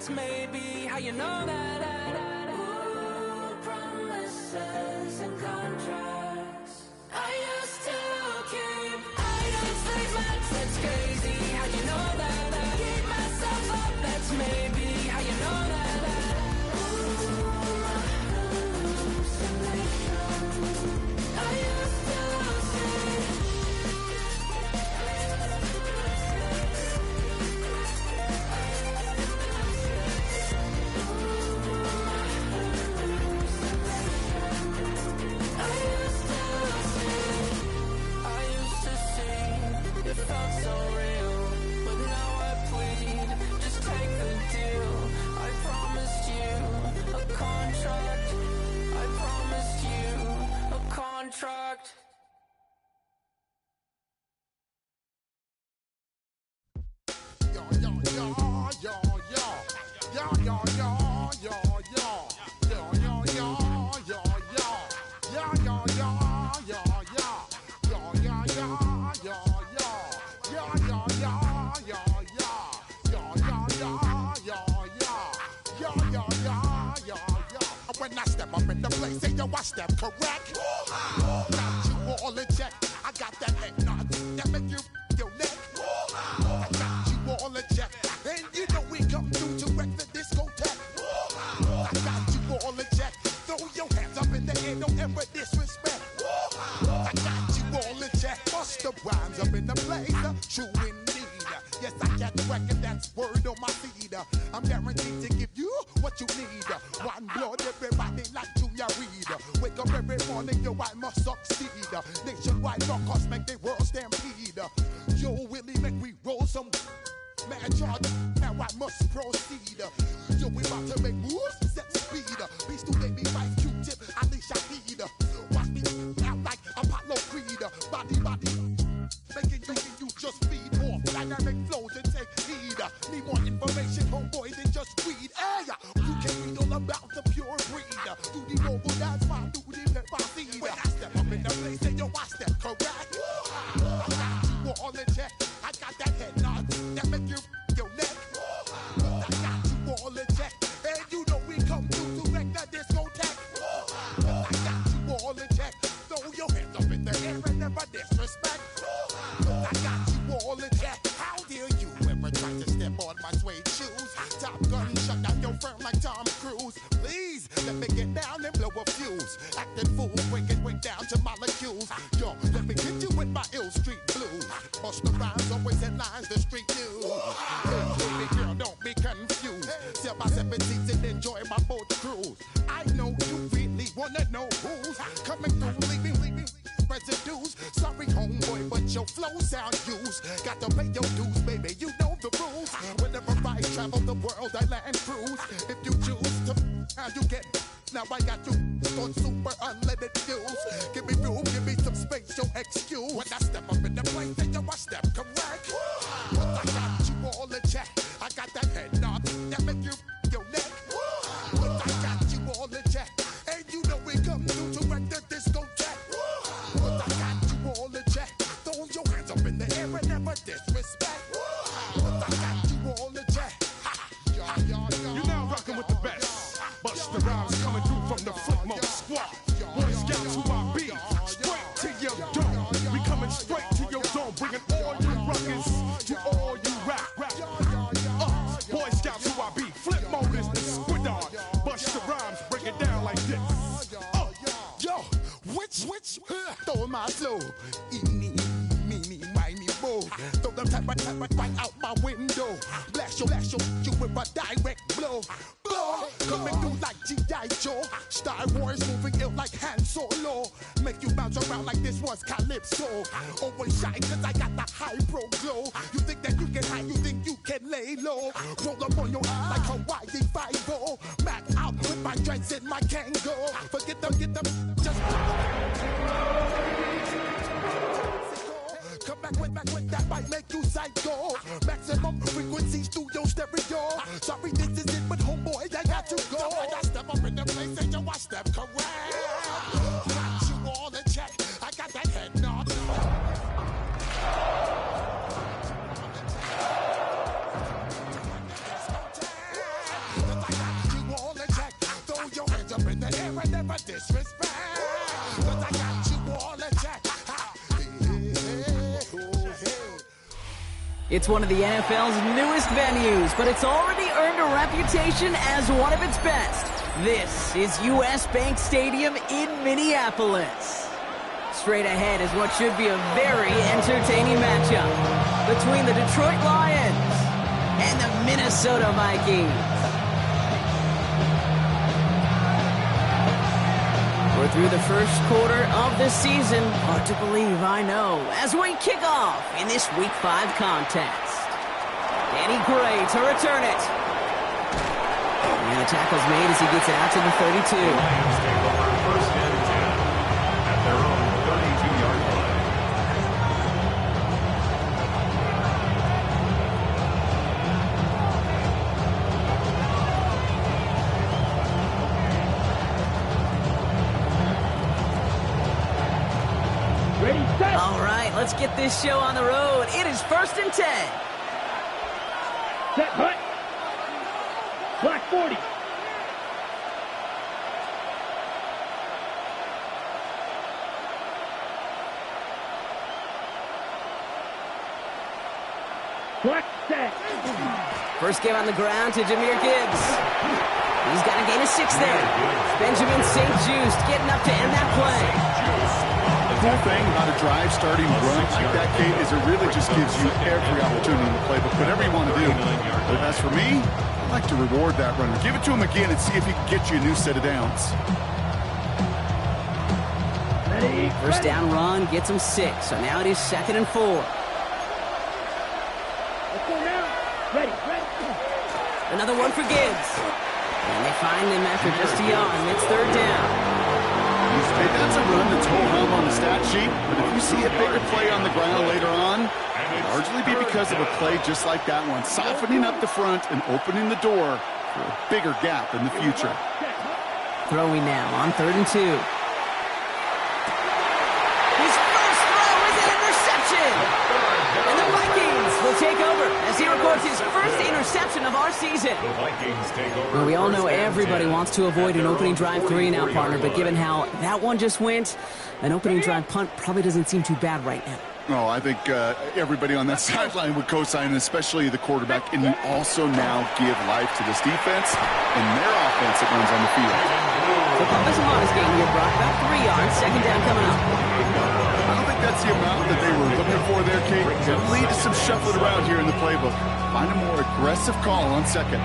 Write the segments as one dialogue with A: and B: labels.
A: that's maybe how you know that.
B: Ooh, promises and contracts I used to keep.
A: I don't sleep much, that's crazy how you know that. Keep myself up, that's maybe how you know that. Contract.
C: Yo, yo, yo, yo, yo, yo, yo, yo, yo, yo, yo, yo, yo, yo, yo, yo, yo, yo, yo, yo, when I step up in the place, say yo, I step correct. Got you all in check. I got that head nod that make you your neck. I got you all in check, and you know we come through to wreck the discotheque. I got you all in check. Throw your hands up in the air, don't ever disrespect. I got you all in check. Bust the rhymes up in the place, true indeed. Yes, I get record, that's word on my feed. I'm guaranteed to give you what you need. One blood, everybody like Junior Reed. Wake up every morning, yo, I must succeed. Nationwide rockers make the world stampede. Yo, Willie, make we roll some man charge. Now I must proceed. Yo, we about to make moves, set speed. Beast to baby, fight Q-tip, Alicia Heed. Watch me out like Apollo Creed. Body, making you just feed off dynamic flows and take heed. Need more information, homeboy, than just weed. Hey, you can read all about the pure breed. Do the vocal dance, fine, do the pep seed. When I step up in the place, say yo, I step correct. I got you all in check. I got that head nod that make you your neck. I got you all in check, and you know we come through to wreck the discotheque. I got you all in check. Throw your hands up in the air and never disrespect. I got you all in check. How dare you ever try to step on my suede shoes? Top Gun shut down your firm like Tom Cruise. Please let me get down and blow a fuse. Acting fool, breaking way down to molecules. Yo, let me get you with my ill street blues. Bust the rhymes, always headlines the street news. Hey, baby girl, don't be confused. Sell my 17s and enjoy my boat cruise. I know you really wanna know who's coming through, leaving residues. Sorry, homeboy, but your flow sound used. Got to pay your dues, baby, you know the rules. Whenever I travel the world, I land cruise. If you choose to, how you get. Now I got you on super unlimited views. Give me room, give me some space, your excuse. When I step up in the place, then yo, I step correct. But I got you all in check. I got that head nod that make you your neck. But I got you all in check, and you know we come through to wreck the discotheque. But I got you all in check. Throw your hands up in the air and never disrespect. But I got you all in check.
D: You're now rocking with the best. Bust the rhymes coming through from the Flipmode squad. Boy Scouts who I be, straight to your dome. We coming straight to your dome, bringing all you ruckus to all you rap. Boy Scouts who I be, Flipmode is the squid dog. Bust the rhymes, break it down like this.
C: Yo, which, throw my flow. Eeny, meeny, miny, mo. Throw them type right out my window. Blast you with a direct blow. Coming through like G.I. Joe. Star Wars moving ill like Han Solo. Make you bounce around like this was Calypso. Always shine cause I got the high pro glow. You think that you can hide, you think you can lay low. Roll up on your ass like Hawaii 5-0. Mac out with my dreads and my Kango. Forget them, just come back with that might make you psycho. Maximum frequency studio stereo. Sorry, this is it, but homeboy, I got to go. When I step up in the place, and yo, I step correct. Got you all in check. I got that head nod.
E: It's one of the NFL's newest venues, but it's already earned a reputation as one of its best. This is US Bank Stadium in Minneapolis. Straight ahead is what should be a very entertaining matchup between the Detroit Lions and the Minnesota Vikings. We're through the first quarter of the season. Hard to believe, I know, as we kick off in this Week 5 contest. Danny Gray to return it. And the tackle's made as he gets it out to the 32.
F: The Lions take over first and 10 at their own 32-yard line.
E: All right, let's get this show on the road. It is first and 10.
G: Set, hut. Black 40. Black set.
E: First give on the ground to Jahmyr Gibbs. He's got a gain of 6 there. Benjamin St. Just getting up to end that play.
H: The cool thing about a drive starting run like that, Kate, is it really just gives you every opportunity in the playbook, whatever you want to do. But as for me, I like to reward that runner. Give it to him again and see if he can get you a new set of downs.
E: First down run gets him 6, so now it is 2nd and 4.
G: Let's go now. Ready.
E: Another one for Gibbs. And they find him after just a yawn. It's 3rd down.
H: Hey, that's a run that's ho-hum on the stat sheet, but if you see a bigger play on the ground later on, it'll largely be because of a play just like that one, softening up the front and opening the door for a bigger gap in the future.
E: Throwing now on 3rd and 2. His first throw is an interception! And the Vikings will take over as he records his first interception of our season.
F: The Vikings take over.
E: Well, we all know everybody wants to avoid an opening drive 3 now, partner, but given how that one just went, an opening drive punt probably doesn't seem too bad right now.
H: Oh, I think everybody on that sideline would co-sign, especially the quarterback, and you also now give life to this defense and their offense that runs on the field.
E: The Pocahontas game here brought about 3 yards, 2nd down coming up.
H: I don't think that's the amount that they were looking for there, Kate. It'll lead to some shuffling around here in the playbook. Find a more aggressive call on 2nd.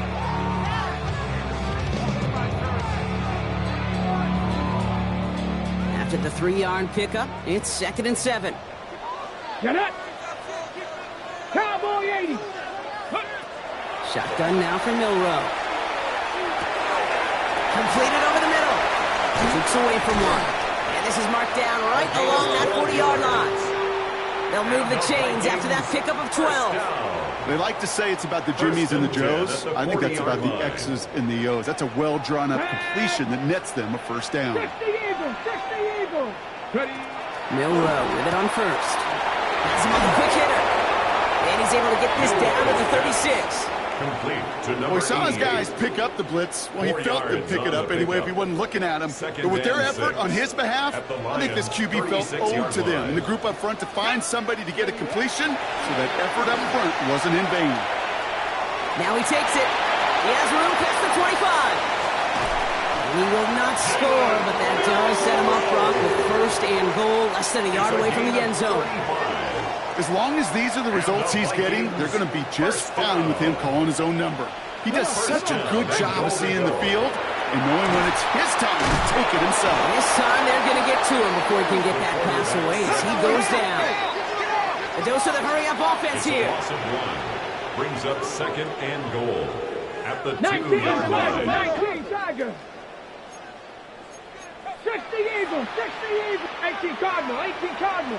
E: After the 3-yard pickup, it's 2nd and 7.
G: Get up. Cowboy 80.
E: Shotgun now for Milrow. Completed over the middle. Keeps away from one. And this is marked down right along that 40-yard line. They'll move the chains after that pickup of 12.
H: They like to say it's about the Jimmies and the Joes. I think that's about the X's and the O's. That's a well-drawn-up completion that nets them a first down.
G: 60 Eagles. Ready.
E: Milrow with it on 1st. That's him with a quick hitter. And he's able to get this down at the 36.
F: Complete to number
H: Well, we saw his
F: 88.
H: guys pick up the blitz. Well, he
F: 4
H: felt them
F: yards
H: pick
F: on
H: it up
F: the
H: anyway if
F: pickup.
H: he wasn't looking at him.
F: Second
H: But with their
F: and
H: effort
F: 6
H: on his behalf,
F: at the
H: I think this
F: Lions'
H: QB felt
F: 36-yard
H: owed to them.
F: line.
H: And the group up front to find somebody to get a completion, so that effort up front wasn't in vain.
E: Now he takes it. He has room past the 25. And he will not score, but that does set him up, Brock, with 1st and goal, less than a yard away from the end zone.
H: As long as these are the results he's getting, they're going to be just fine with him calling his own number. He does such a good job of seeing the field and knowing when it's his time to take it himself.
E: This time they're going to get to him before he can get that pass away as he goes down. A dose of the hurry-up offense here.
F: Loss of 1 brings up 2nd and goal at the
G: 19
F: 2-yard line.
G: 19 Tiger. 60 Eagles. 18 Cardinal.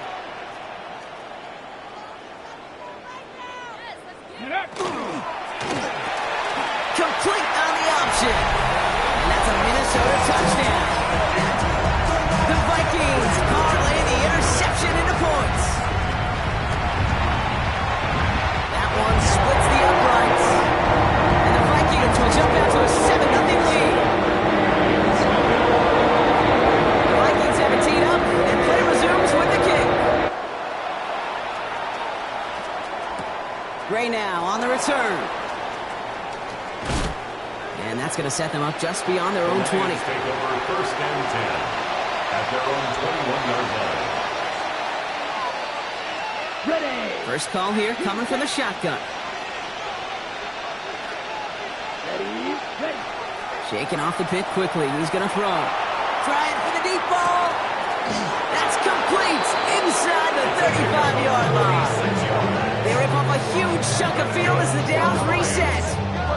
G: Get up.
E: Complete on the option. And that's a Minnesota touchdown. The Vikings parlay the interception into points. That one splits the uprights. And the Vikings will jump out to a 7-0 lead. The Vikings have it teed up, and play resumes with the kick. And that's going to set them up just beyond their own 20.
F: Take over first and 10 at their own 21-yard line.
G: Ready.
E: First call here coming from the shotgun.
G: Ready. Ready.
E: Shaking off the pit quickly. He's going to throw. Trying for the deep ball. That's complete inside the 35-yard line. They rip off a huge chunk of field as the downs reset.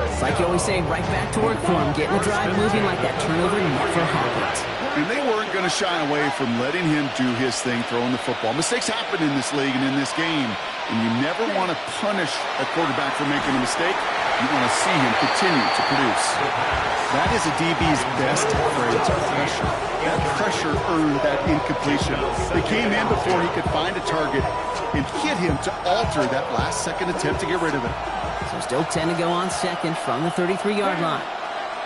E: It's like you always say, right back to work for him. Getting the drive moving like that turnover never happened.
H: And they weren't going to shy away from letting him do his thing, throwing the football. Mistakes happen in this league and in this game, and you never want to punish a quarterback for making a mistake. You want to see him continue to produce. That is a DB's best phrase, pressure. That pressure earned that incompletion. They came in before he could find a target and hit him to alter that last-second attempt to get rid of it.
E: So still 10 to go on second from the 33-yard line.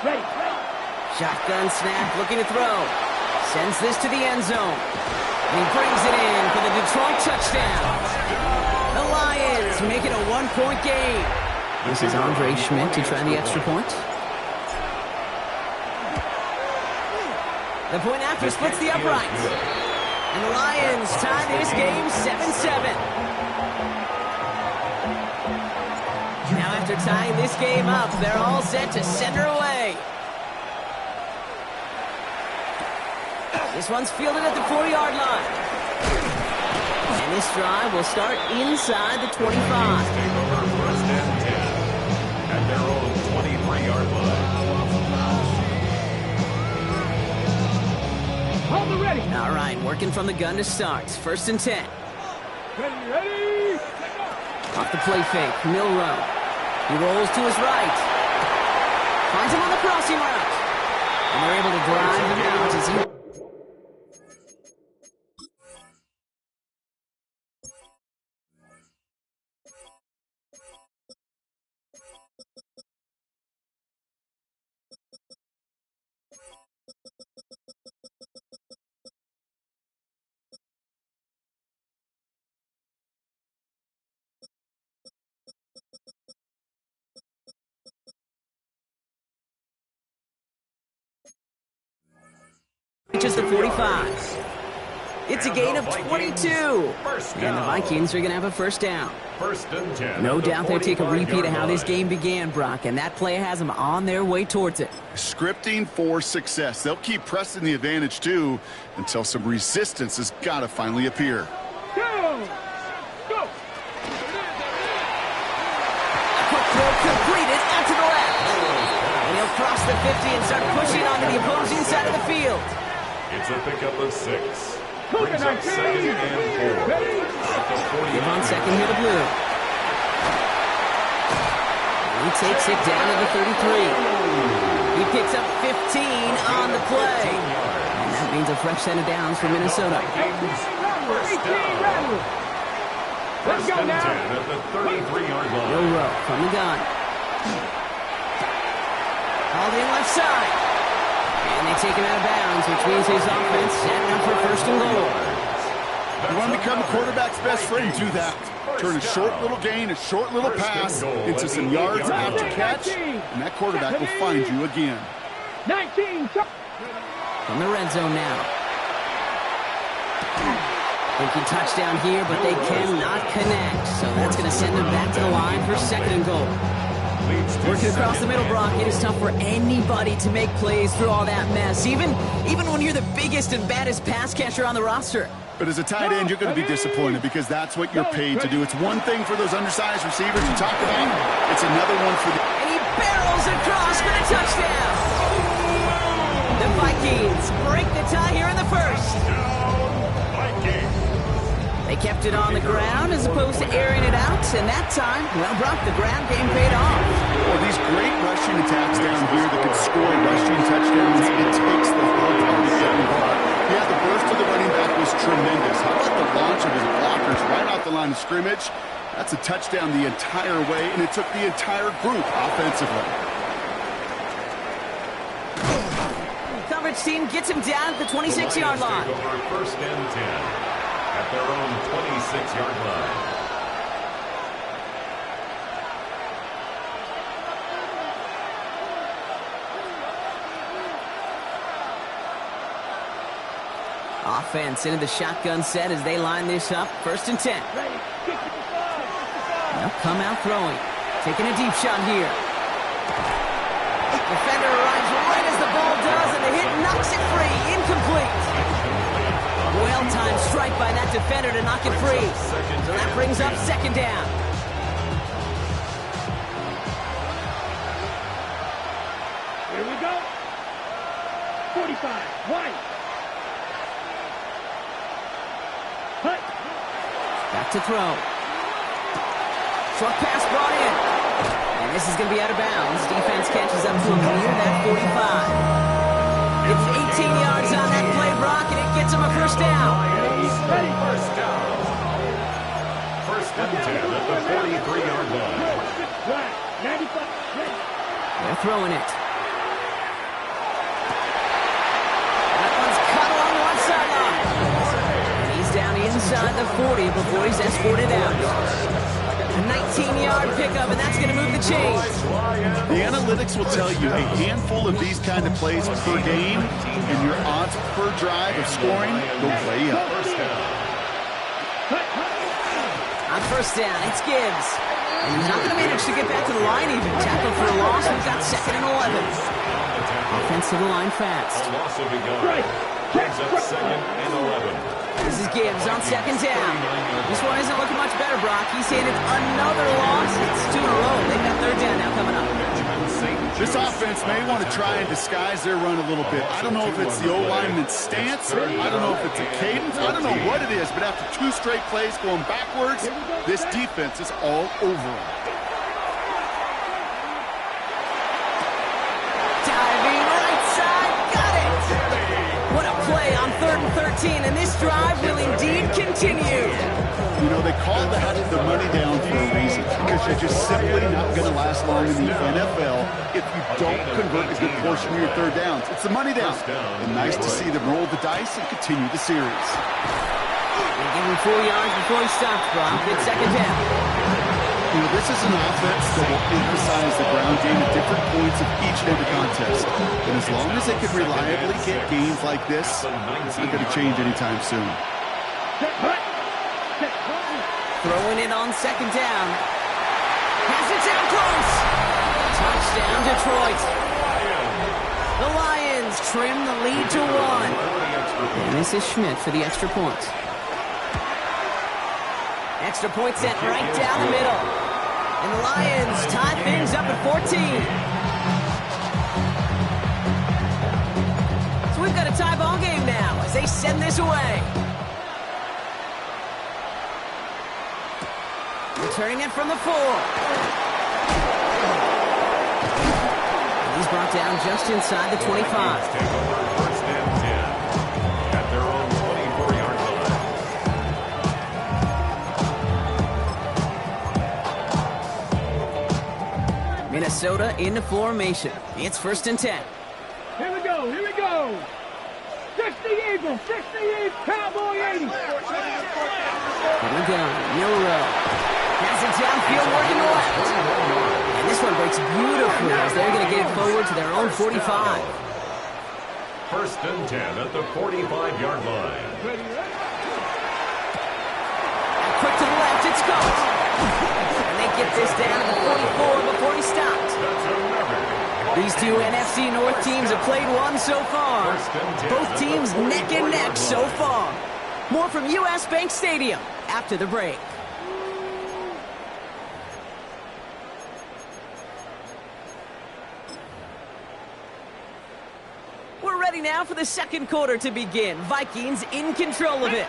G: Ready.
E: Shotgun snap, looking to throw. Sends this to the end zone. And he brings it in for the Detroit touchdown. The Lions make it a one-point game. This is Andre Schmidt to try the extra point. The point after splits the uprights. And the Lions tie this game 7-7. Now after tying this game up, they're all set to send her away. This one's fielded at the 4-yard line. And this drive will start inside the 25.
F: Take over first and 10 at their own 23-yard line.
G: Hold the ready.
E: All right, working from the gun to start. First and 10.
G: Ready. Ready.
E: Off the play fake, Milrow. He rolls to his right. Finds him on the crossing route. And they're able to drive him out as he... reaches the 45. It's a gain of 22. And the Vikings are going to have a first down.
F: First and 10.
E: No doubt they'll take a repeat of how this game began, Brock, and that play has them on their way towards it.
H: Scripting for success. They'll keep pressing the advantage, too, until some resistance has got to finally appear.
G: Go. Go.
E: A quick throw completed out to the left. And he'll cross the 50 and start pushing onto the opposing side of the field.
F: It's a pickup of 6.
G: Hold
F: Brings
G: it,
F: up second and 4.
G: Ready.
F: At the 40.
E: Give on second here to Blue. He takes it down to the 33. He picks up 15 on the play. And that means a fresh set of downs for Minnesota.
F: First down.
G: Let's
F: First
G: go
F: and 10
G: now.
F: at the 33-yard line.
E: Milrow from the gun. Hauled in left side. And they take him out of bounds, which means his offense set up for first and goal.
H: You want to become a quarterback's best friend, do that. Turn a short little gain, a short little pass into some yards after catch, and that quarterback will find you again.
G: 19.
E: From the red zone now. Thinking touchdown here, but they cannot connect. So that's going to send them back to the line for second and goal. Working across the middle, Brock, it is tough for anybody to make plays through all that mess, even when you're the biggest and baddest pass catcher on the roster.
H: But as a tight end, you're going to be disappointed because that's what you're paid to do. It's one thing for those undersized receivers you talked about. It's another one for the...
E: And he barrels across for the touchdown. The Vikings break the tie here in the first. They kept it on the ground as opposed to airing it out, and that time, well, Brock, the ground game paid off.
H: Well, these great rushing attacks down here that can score rushing touchdowns, it takes the whole party to get involved. Yeah, the burst of the running back was tremendous. How about the launch of his blockers right off the line of scrimmage? That's a touchdown the entire way, and it took the entire group offensively.
E: Coverage team gets him down at the 26-yard line.
F: Take over first and 10 at their own 26-yard line.
E: Offense into the shotgun set as they line this up. 1st and 10. They'll come out throwing. Taking a deep shot here. Defender arrives right as the ball does, and the hit knocks it free. Incomplete. Well-timed strike by that defender to knock it free. So that brings up 2nd down.
G: Here we go. 45. Wide. Cut.
E: Back to throw. Short pass brought in. And this is going to be out of bounds. Defense catches up to him near that 45. It's 18 yards on that play, Brock, and it gets him a 1st down.
F: First down. 1st and 10 at the 43-yard line.
G: Right. 95.
E: They're throwing it. That one's cut along one sideline. And he's down inside the 40 before he's escorted out. A 19-yard pickup, and that's going to move the chains.
H: The analytics will tell you a handful of these kind of plays per game, and your odds per drive of scoring go way up.
E: On 1st down, it's Gibbs. And he's not going to manage to get back to the line even. Tackle for a loss. We've got 2nd and 11. Offense to the line fast.
F: A loss of a yard. Brings up 2nd and 11.
E: This is Gibbs on 2nd down. This one isn't looking much better, Brock. He's handed another loss. It's 2 in a row. They've got 3rd down now coming up.
H: This offense may want to try and disguise their run a little bit. I don't know if it's the O-lineman's stance. I don't know if it's a cadence. I don't know what it is, but after 2 straight plays going backwards, this defense is all over them.
E: Diving right side. Got it. What a play on 3rd and 13, and this drive will indeed continue.
H: You know, they call that the money down for a reason, because you're just simply not going to last long in the NFL if you don't convert a good portion of your 3rd downs. It's the money down. And nice to see them roll the dice and continue the series.
E: They give him 4 yards before he stops, Brock. It's 2nd down.
H: You know, this is an offense that will emphasize the ground game at different points of each and every contest. And as long as they can reliably get gains like this, it's not going to change anytime soon.
E: Throwing it on 2nd down. Pass it down close. Touchdown, Detroit. The Lions trim the lead to 1. And this is Schmidt for the extra point. Extra point sent right down the middle. And the Lions tie things up at 14. So we've got a tie ball game now as they send this away. Returning it from the 4. He's brought down just inside the 25.
F: 1st and 10 at their own 24-yard line.
E: Minnesota into formation. It's 1st and 10.
G: Here we go. Here we go. 60 Eagles. 60 Eagles. Cowboy 80.
E: Here we go. Milrow. Has it downfield, working the left. And this one breaks beautifully as they're going to get it forward to their own 45.
F: 1st and 10 at the 45-yard line.
E: Quick to the left, it's Coates. And they get this down to the 44 before he stopped. These two NFC North teams have played one so far. Both teams neck and neck so far. More from U.S. Bank Stadium after the break. We're ready now for the 2nd quarter to begin. Vikings in control of it.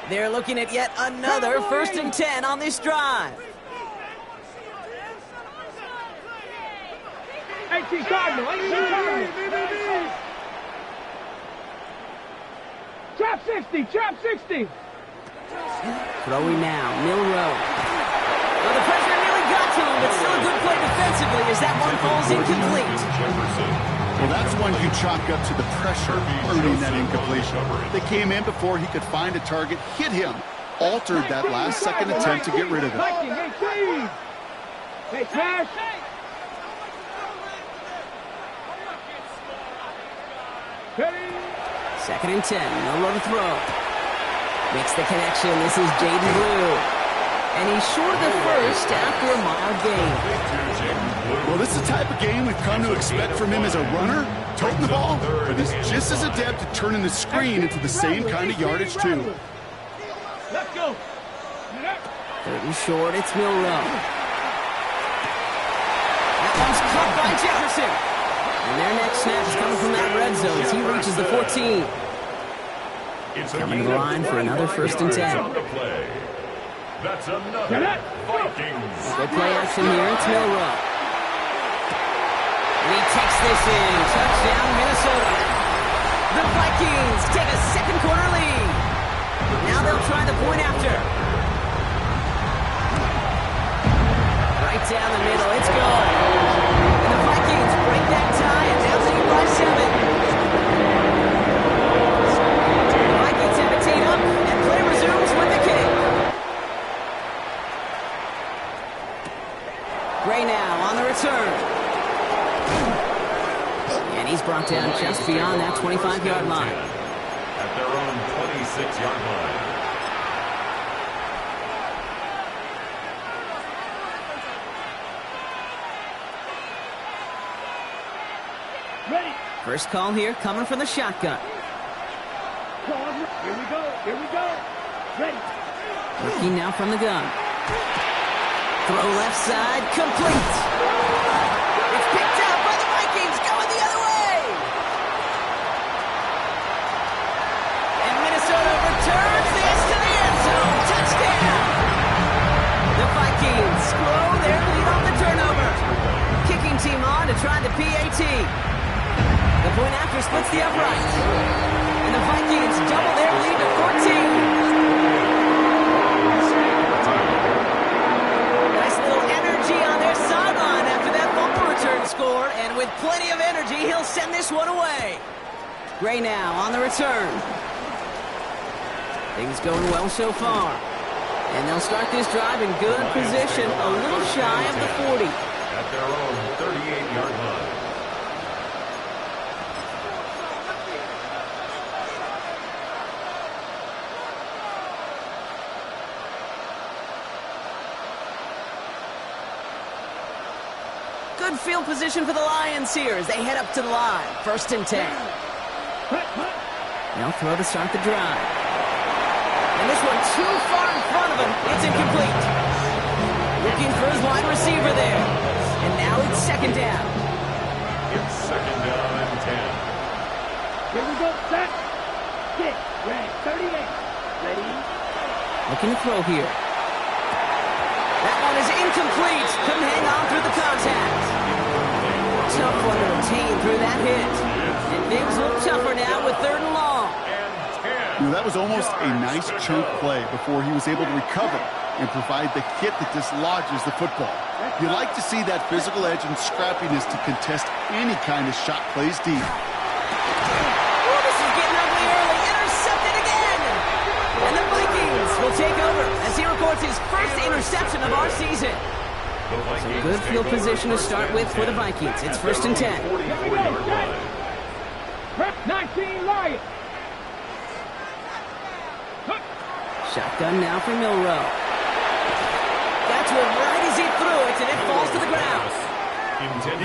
E: They're looking at yet another 1st and 10 on this drive.
G: 18 Cardinal. 18 Cardinal. Trap 60. Trap 60.
E: Throwing now. Milrow. Well, the pressure nearly got to him, but still a good play defensively as that one falls incomplete.
H: Well, that's one you chalk up to the pressure earning that incompletion. They came in before he could find a target, hit him, altered that last-second attempt to get rid of it.
G: Hey, Cash.
E: Second and 10. No low to throw. Makes the connection. This is Jaden Blue. And he's short of the first after a mild gain.
H: Well, this is the type of game we've come to expect from him as a runner, toting the ball, but he's just as adept at turning the screen into the same kind of yardage, too.
G: Let's go.
E: Third and short, it's Milrow. That one's caught by Jefferson. And their next snap is coming from that red zone as he reaches the 14. Coming to the line for another first and 10.
F: That's another Vikings.
E: They play action here, it's Milrow. And he takes this in. Touchdown, Minnesota. The Vikings take a second quarter lead. Now they'll try the point after. Right down the middle, it's good. And the Vikings break that tie and now lead by 7. The Vikings have it teed up and play resumes with the kick. Gray now on the return. And he's brought down just beyond that 25-yard line.
F: At their own 26-yard line.
G: Ready.
E: First call here coming from the shotgun.
G: Here we go. Here we go. Ready.
E: Looking now from the gun. Throw left side, complete. It's picked up by the Vikings, going the other way. And Minnesota returns this to the end zone. Touchdown. The Vikings grow their lead on the turnover. Kicking team on to try the PAT. The point after splits the upright. And the Vikings double their lead to 14. Score, and with plenty of energy, he'll send this one away. Gray now on the return. Things going well so far. And they'll start this drive in good position, a little shy of the 40.
F: At their own 38-yard line.
E: Good field position for the Lions here as they head up to the line. First and 10. They'll throw to start the drive. And this one too far in front of him. It's incomplete. Looking for his wide receiver there. And now it's second down.
F: It's second down and 10.
G: Here we go. Set. Kick. Ready. 38. Ready.
E: Looking to throw here. That one is incomplete. Couldn't hang on through the contact. Tough one to retain through that hit. And things look tougher now with third and long.
H: You know, that was almost a nice chunk play before he was able to recover and provide the hit that dislodges the football. You like to see that physical edge and scrappiness to contest any kind of shot plays deep.
E: Oh, this is getting ugly early. Intercepted again. And the Vikings will take over as he records his first interception of our season. Some good field position to start with for the Vikings. It's first and 10.
G: 19 Lions.
E: Shotgun now for Milrow. That's one right as he threw it, and it falls to the ground.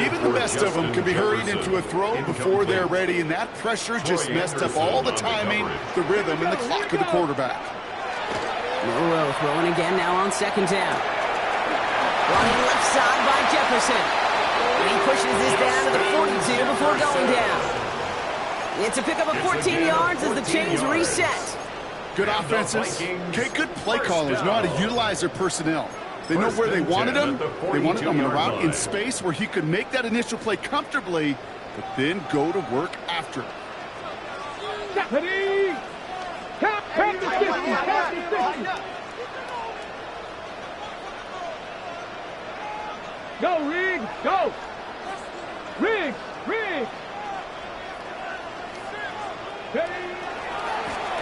H: Even the best of them can be hurried into a throw before they're ready, and that pressure just messed up all the timing, the rhythm, and the clock of the quarterback.
E: Milrow throwing again now on second down. Running left side by Jefferson. And he pushes this down to the 42 before going down. It's a pickup of 14 yards as the chains reset.
H: Good offenses. Okay, good play callers know how to utilize their personnel. They know where they wanted them. They wanted them in a route in space where he could make that initial play comfortably, but then go to work after.
G: Ready. Count the 50. Go, Riggs. Go. Riggs.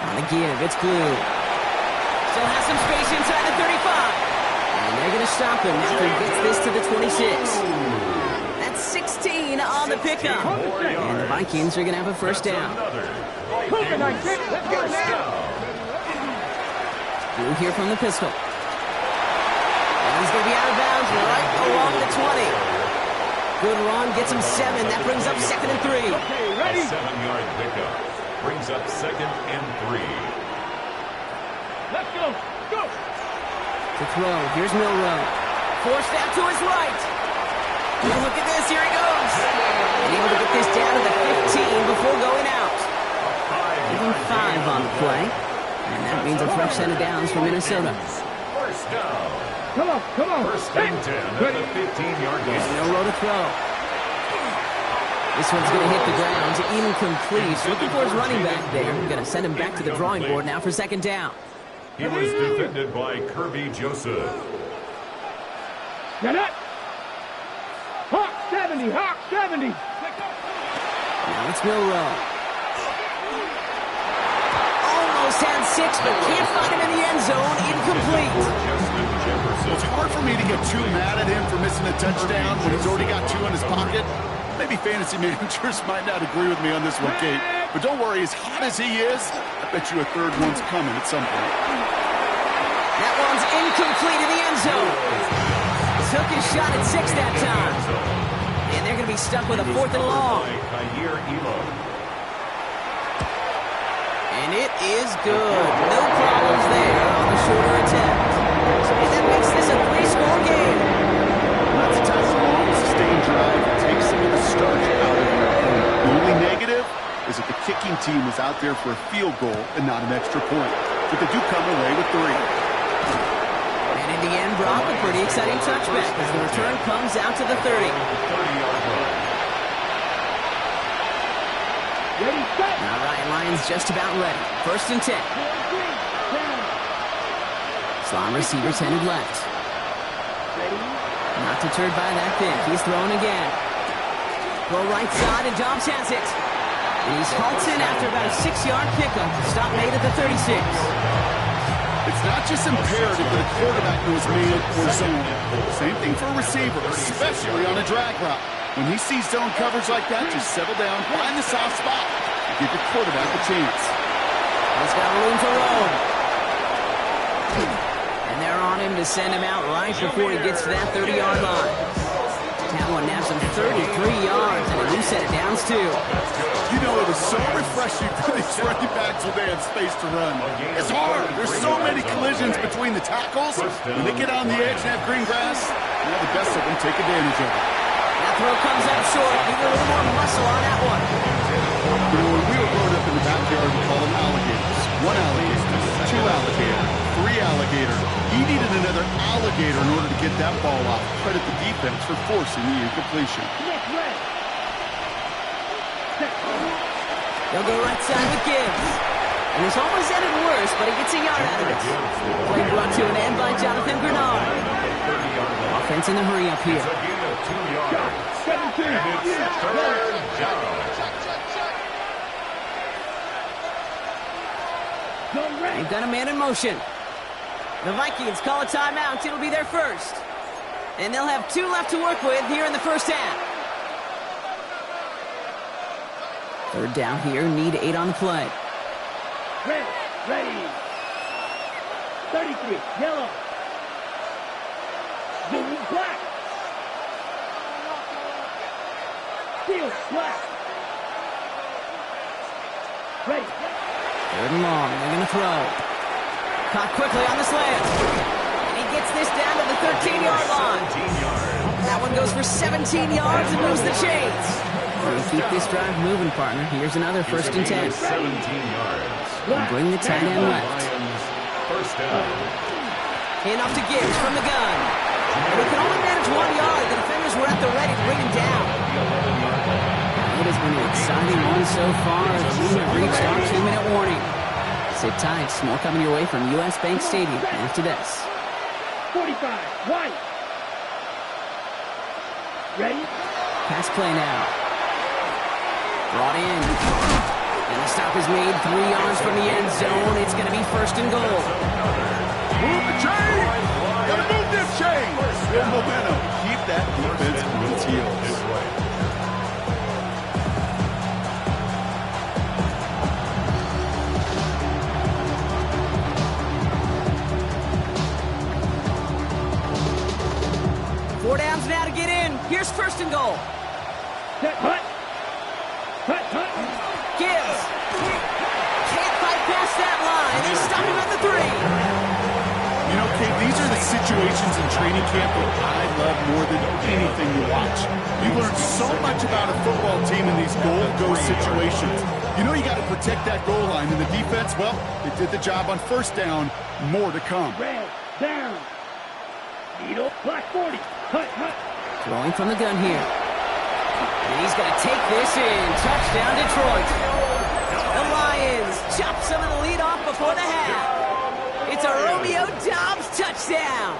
E: On the give, it's Blue. Still has some space inside the 35. And they're going to stop him after he gets this to the 26. That's 6 16 on the pickup. And the Vikings are going to have a first down.
G: Let's go now.
E: Drew here from the pistol. And he's going to be out of bounds right along the 20. Good run, gets him 7. That brings up 2nd and 3.
G: Okay, ready?
F: A 7-yard pickup brings up 2nd and 3.
G: Let's go. Go.
E: To throw, here's Milrow. Forced out to his right. And look at this, here he goes. And able to get this down to the 15 before going out. Even 5 on the play. And that means a fresh set of downs for Minnesota.
F: First down.
G: Come on.
F: First and 10 at the 15-yard line.
E: Milrow to throw. This one's going to hit the ground, incomplete. Looking for his running back there. Going to send him back to the drawing board now for 2nd down.
F: He was defended by Kirby Joseph.
G: Get it. Hawk 70.
E: Now it's Milrow. Almost had 6, but can't find him in the end zone. Incomplete.
H: It's hard for me to get too mad at him for missing a touchdown when he's already got 2 in his pocket. Maybe fantasy managers might not agree with me on this one, Kate. But don't worry, as hot as he is, I bet you a 3rd one's coming at some point.
E: That one's incomplete in the end zone. Took his shot at 6 that time. And they're going to be stuck with a 4th and long. And it is good. No problems there on the shorter attempt. And that makes this a 3-score game.
H: That's a type of long, sustained drive that takes some of the starch out of your opponent. The only negative is that the kicking team was out there for a field goal and not an extra point. But they do come away with 3.
E: And in the end, Brock, a pretty exciting touchback as the return comes out to the 30.
G: Ready, set.
E: All right, Lions just about ready. 1st and 10. Slot receivers headed left. Not deterred by that pick. He's throwing again. Go right side, and Dobbs has it. And he's halted after about a 6-yard pickup. Stop made at the 36.
H: It's not just imperative that a quarterback knows man or zone. Same thing for a receiver, especially on a drag route. When he sees zone coverage like that, just settle down, find the soft spot, and give your quarterback a chance.
E: He's got room to roam. And they're on him to send him out right before he gets to that 30-yard line. That one naps him 33 yards, and a new set of downs, too.
H: You know, it was so refreshing for these running backs when they had space to run. It's hard. There's so many collisions between the tackles. When they get on the edge and have green grass, the best of them take advantage of it.
E: That throw comes up short. Need a little more muscle on that one.
H: You know, when we were growing up in the backyard, we called them alligators. 1 alligator, 2 alligator, 3 alligator. He needed another alligator in order to get that ball off. Credit the defense for forcing the incompletion.
E: They'll go right side with Gibbs. And this almost ended worse, but he gets a yard out of it. Play brought to an end by Jonathan Bernard. Offense in the hurry up here. They've got a man in motion. The Vikings call a timeout. It'll be their first. And they'll have 2 left to work with here in the first half. 3rd down here. Need 8 on the play.
G: Ready. 33, yellow. Blue, black. Steel, black. Ready.
E: 3rd and long. They're going to throw. Caught quickly on the slant. And he gets this down to the 13-yard line. That one goes for 17 yards and moves the chains. We'll keep this drive moving, partner. Here's another 1st and 10.
F: 17 yards.
E: And bring the tight end left.
F: First down.
E: Hand off to Gibbs from the gun. And he can only manage 1 yard. The defenders were at the ready to bring him down. It has been an exciting one so far as we have reached our 2-minute warning. Sit tight. More coming your way from U.S. Bank Stadium after this.
G: 45, white. Ready?
E: Pass play now. Brought in. And the stop is made 3 yards from the end zone. It's going to be 1st and goal.
H: Move the chain! Gotta move this chain! Good momentum. Keep that defense on its heels.
E: first and goal.
G: Set, hut. Hut, hut.
E: Gibbs. Can't fight past that line. They stop him at the 3.
H: You know, Kate, these are the situations in training camp that I love more than anything to watch. You learn so much about a football team in these goal-go situations. You know you got to protect that goal line, and the defense, well, they did the job on first down. More to come.
G: Red, down. Needle, black 40. Hut, hut.
E: Throwing from the gun here. And he's going to take this in. Touchdown, Detroit. The Lions chop some of the lead off before the half. It's a Romeo Doubs touchdown.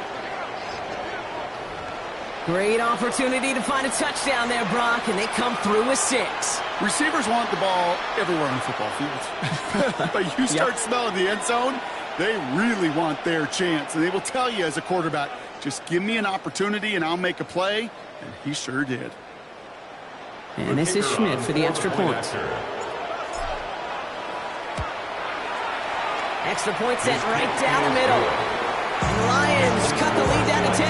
E: Great opportunity to find a touchdown there, Brock, and they come through with 6.
H: Receivers want the ball everywhere on football fields. But you start smelling the end zone, they really want their chance. And they will tell you as a quarterback, just give me an opportunity and I'll make a play. And he sure did.
E: And this is Schmidt for the extra point. Extra point sent right down the middle. And the Lions cut the lead down to 10.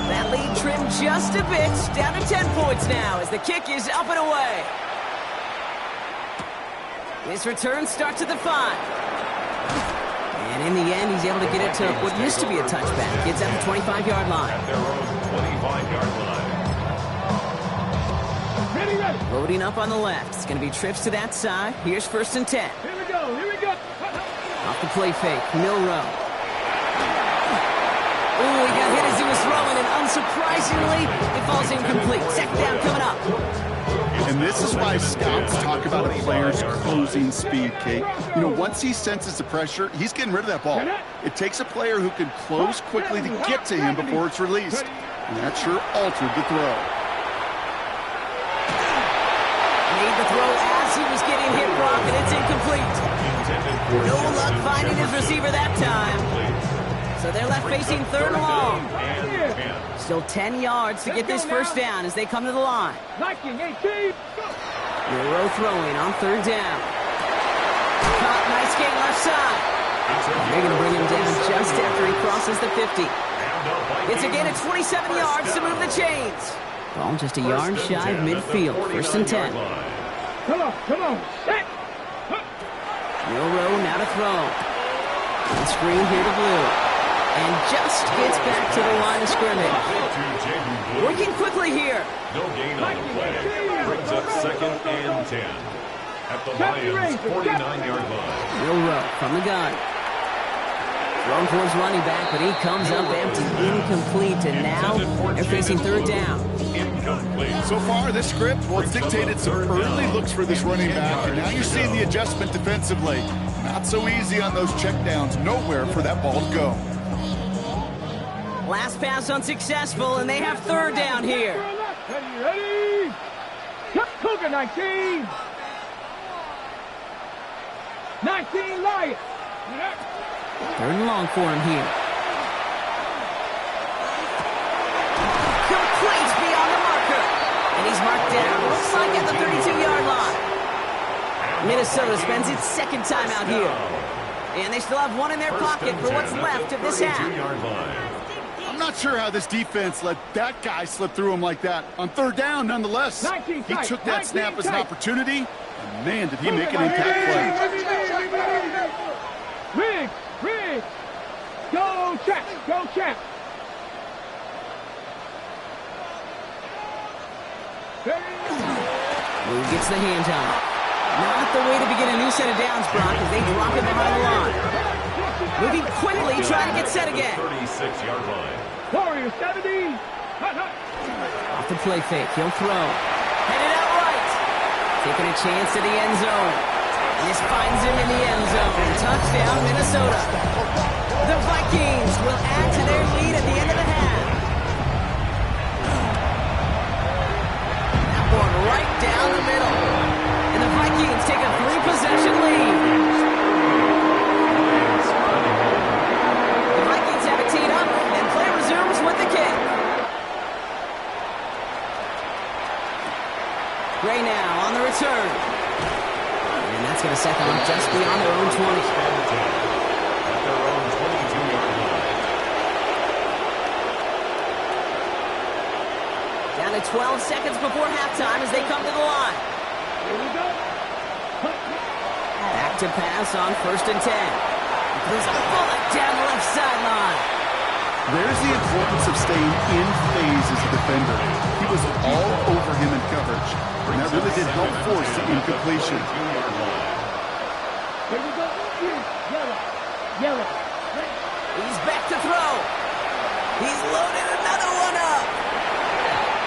E: That lead trimmed just a bit, down to 10 points now as the kick is up and away. This return starts at the 5. And in the end, he's able to get it to what used to be a touchback. Gets at the 25-yard line.
F: At their own 25-yard line.
G: Ready, ready.
E: Loading up on the left. It's going to be trips to that side. Here's 1st and 10.
G: Here we go, here we go.
E: Off the play fake, Milrow. Ooh, he got hit as he was throwing, and unsurprisingly, it falls incomplete. Second down coming up.
H: And this is why scouts talk about a player's closing speed, Kate. You know, once he senses the pressure, he's getting rid of that ball. It takes a player who can close quickly to get to him before it's released. And that sure altered the throw.
E: Made the throw as he was getting hit, Brock, and it's incomplete. No luck finding his receiver that time. So they're left facing 3rd and long. Still 10 yards to get this first down as they come to the line.
G: Viking 18.
E: Milrow throwing on 3rd down. Caught, nice gain left side. They're going to bring him down just after he crosses the 50. It's again at 27 yards to move the chains. Ball just a yard shy of midfield. 1st and 10.
G: Come on, set.
E: Milrow now to throw. On screen here to Blue. And just gets back to the line of scrimmage. Working quickly here.
F: No gain on the play. Brings up 2nd and 10. At the Lions' 49-yard line.
E: Milrow from the gun. Thrown towards running back, but he comes up empty, incomplete, and now they're facing 3rd down.
F: Incomplete.
H: So far, this script, well, it's dictated some early looks for this running back, and now you're seeing the adjustment defensively. Not so easy on those checkdowns. Nowhere for that ball to go.
E: Last pass unsuccessful, and they have 3rd down here.
G: Ready. Cougar 19. 19 Lions.
E: 3rd and long for him here. Complete beyond the marker. And he's marked down, looks like at the 32-yard line. Minnesota spends its 2nd time out here. And they still have 1 in their pocket for what's left of this half.
H: I'm not sure how this defense let that guy slip through him like that. On 3rd down, nonetheless. He took that snap as an opportunity. And man, did he make an impact play.
G: Riggs. Go check.
E: Blue gets the handoff. Not the way to begin a new set of downs, Brock, as they drop it behind the line. Moving quickly, trying to get set again.
F: 36-yard line.
G: Warrior 70.
E: Off the play fake, he'll throw. Headed out right. Taking a chance to the end zone. And this finds him in the end zone. Touchdown, Minnesota. The Vikings will add to their lead at the end of the half. That one right down the middle. And the Vikings take a 3-possession lead. The Vikings have it teed up, and play resumes with the kick. Gray now on the return. And that's going to set them up just beyond their own 20. Only 12 seconds before halftime as they come to the line.
G: Here we go.
E: Back to pass on 1st and 10. There's a bullet down the left sideline.
H: There's the importance of staying in phase as a defender. He was all over him in coverage, and that really did help force the incompletion.
G: Here we go. Yellow. Yellow.
E: He's back to throw. He's loaded another one up.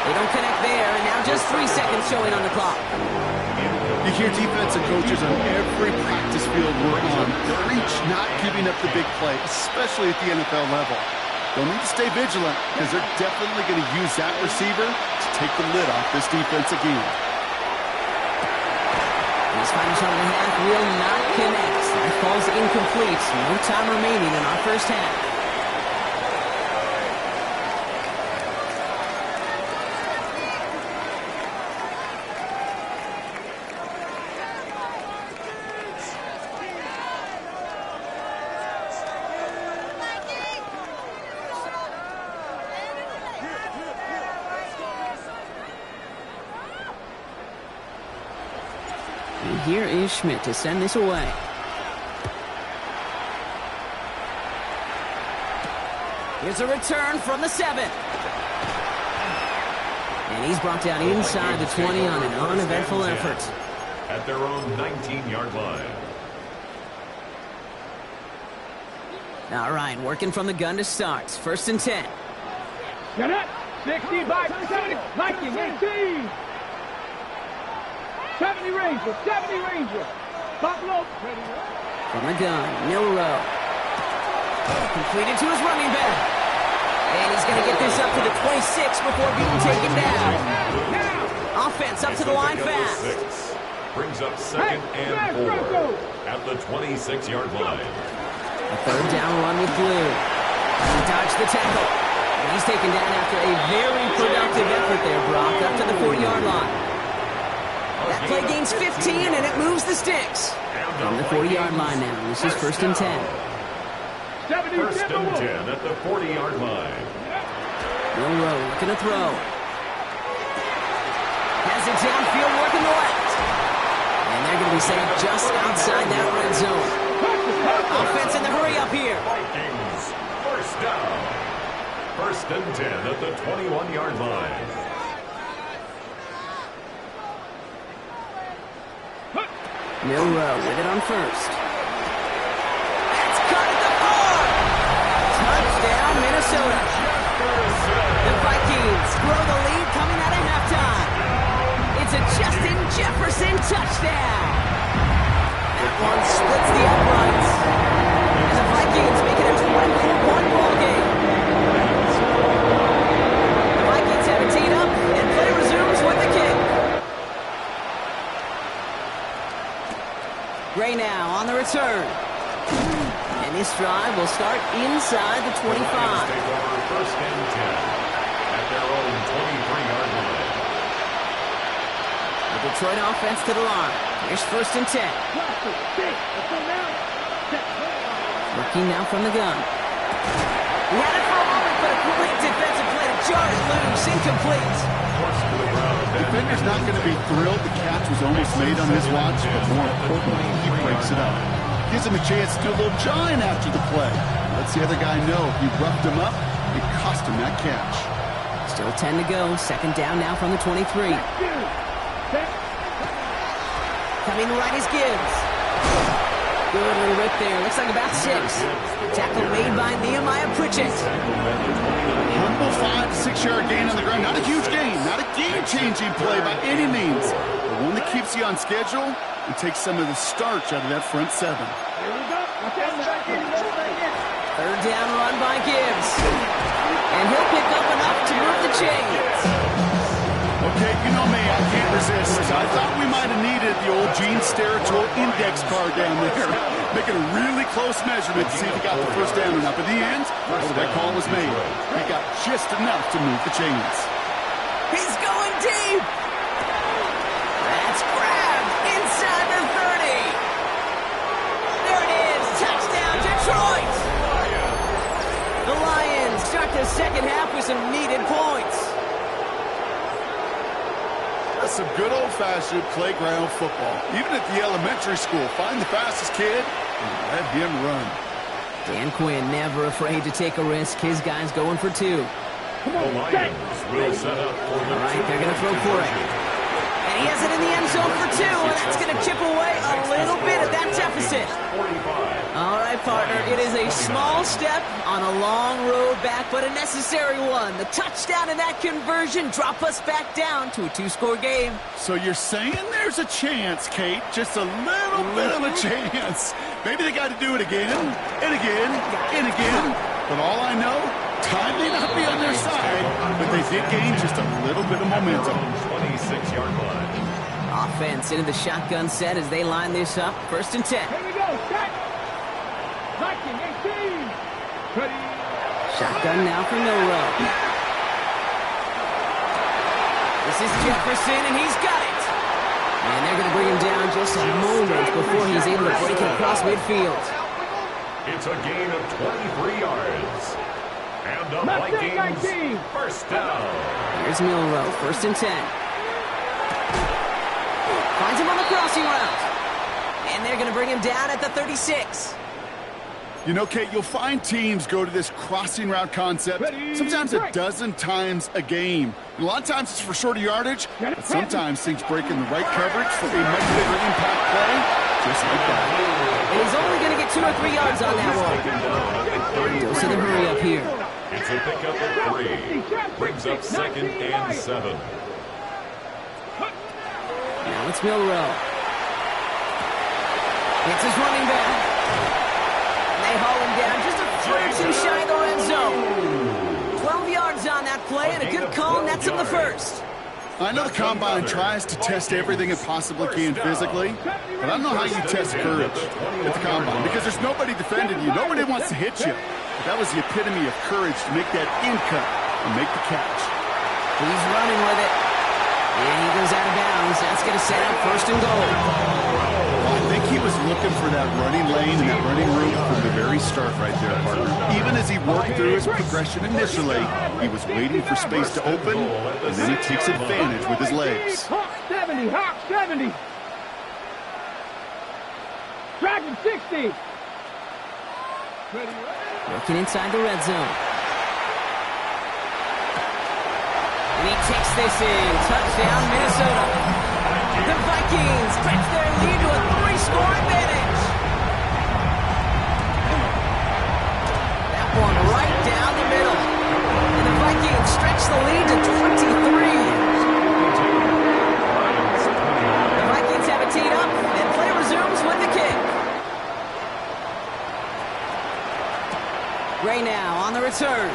E: They don't connect there, and now just 3 seconds showing on the clock.
H: You hear defensive coaches on every practice field we're on preach not giving up the big play, especially at the NFL level. They'll need to stay vigilant because they're definitely going to use that receiver to take the lid off this defense again.
E: This final shot of the half will not connect. That falls incomplete. No time remaining in our first half. And here is Schmidt to send this away. Here's a return from the 7. And he's brought down inside the 20 on an uneventful effort.
F: At their own 19-yard line.
E: All right, working from the gun to start. 1st and 10.
G: Get up. 65, 70. Viking, 18. 70 Ranger, 70 Ranger. Buffalo.
E: From the gun, Milrow. Completed to his running back. And he's going to get this up to the 26 before being taken down. Offense up to the line fast.
F: Brings up 2nd and 4 at the 26-yard line.
E: A 3rd down run with Blue. He dodged the tackle. And he's taken down after a very productive effort there, Brock, up to the 40-yard line. That play gains 15, and it moves the sticks. From the 40-yard line now. This is 1st and 10.
F: 1st and 10 at the 40-yard line.
E: Milrow looking to throw. Has it downfield working the left. And they're going to be set just outside that red zone. Offense in the hurry up here.
F: Vikings, 1st down. 1st and 10 at the 21-yard line.
E: Milrow with it on 1st. That's cut at the 4. Touchdown, Minnesota. The Vikings grow the lead coming out of halftime. It's a Justin Jefferson touchdown. That one splits the uprights. And the Vikings make it a 24-point ball game. The Vikings have it teed up, and play resumes with the kick. Gray now on the return. And this drive will start inside the 25.
F: Take over 1st and 10 at their own 23-yard line.
E: The Detroit offense to the line. Here's 1st and 10. Looking now from the gun. He had it for a moment, but a great defensive play to jar it loose. Incomplete.
H: Defender's not going to be thrilled the catch was almost made on his watch, but more importantly, he breaks it up. Gives him a chance to do a little jawing after the play. Lets the other guy know if he roughed him up, it cost him that catch.
E: Still 10 to go. 2nd down now from the 23. Coming right is Gibbs. Good little rip there. Looks like about 6. Tackle made by Nehemiah Pritchett.
H: Humble 5 to 6 yard gain on the ground. Not a huge gain. Not a game-changing play by any means. But one that keeps you on schedule and takes some of the starch out of that front 7.
E: 3rd down run by Gibbs. And he'll pick up enough to move the chains.
H: Okay, you know me, I can't resist. I thought we might have needed the old Gene Steratore index card down there. Making a really close measurement to see if he got the 1st down or not. But in the end, that call was made. He got just enough to move the chains.
E: He's going deep. That's grabbed inside the 30. There it is. Touchdown, Detroit. The Lions start the 2nd half with some needed points.
H: some good old-fashioned playground football. Even at the elementary school, find the fastest kid and let him run.
E: Dan Quinn never afraid to take a risk. His guy's going for 2.
F: The Lions will set up for the
E: All right, they're going to throw for it. And he has it in the end zone for 2, and that's going to chip away a little bit at that deficit.
F: 45.
E: All right, partner, it is a small step on a long road back, but a necessary one. The touchdown and that conversion drop us back down to a 2-score game.
H: So you're saying there's a chance, Kate, just a little bit of a chance. Maybe they got to do it again, and again, and again. But all I know, time may not be on their side, but they did gain just a little bit of momentum.
F: 26-yard line.
E: Offense into the shotgun set as they line this up. 1st and 10.
G: Here we go. Set. Viking 18. Ready.
E: Shotgun now for Milrow. This is Jefferson, and he's got it. And they're going to bring him down just a moment before he's able to break it across midfield.
F: It's a gain of 23 yards. And the Vikings first down.
E: Here's Milrow, 1st and 10. Finds him on the crossing route. And they're going to bring him down at the 36.
H: You know, Kate, you'll find teams go to this crossing route concept sometimes a dozen times a game. And a lot of times it's for shorter yardage, but sometimes things break in the right coverage for a much bigger impact play, just like that.
E: And he's only going to get 2 or 3 yards on that one. Goes to the hurry up here.
F: It's a pickup of 3. Brings up 2nd and 7.
E: Now it's Milrow. It's his running back. They haul him down just a foot too shy of the red zone. 12 yards on that play, and a good call nets him the 1st.
H: I know the Combine tries to test everything it possibly can physically, but I don't know how you test courage at the Combine because there's nobody defending you. Nobody wants to hit you. But that was the epitome of courage to make that in cut and make the catch.
E: He's running with it. And he goes out of bounds. That's going to set up 1st and goal.
H: I think he was looking for that running lane and that running route from the very start right there, partner. Even as he worked through his progression initially, he was waiting for space to open, and then he takes advantage with his legs.
G: Hawk 70, Hawk 70. Dragon 60.
E: Working inside the red zone. And he takes this in. Touchdown, Minnesota. The Vikings stretch their lead to a 3-score advantage. That one right down the middle. And the Vikings stretch the lead to 23. The Vikings have it teed up, and play resumes with the kick. Gray now on the return.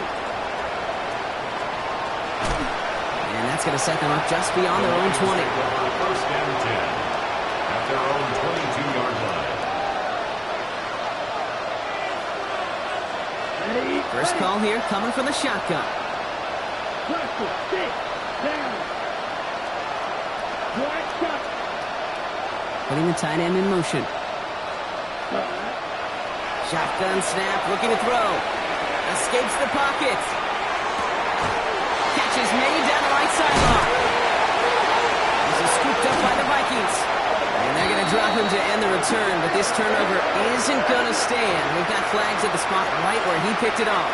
E: And that's going to set them up just beyond their own 20.
F: 1st and 10 at their own 22-yard line.
E: First call here coming from the shotgun. Putting the tight end in motion. Shotgun snap, looking to throw. Escapes the pocket. Catch is made down the right sideline. This is scooped up by the Vikings. And they're going to drop him to end the return, but this turnover isn't going to stand. We've got flags at the spot right where he picked it off.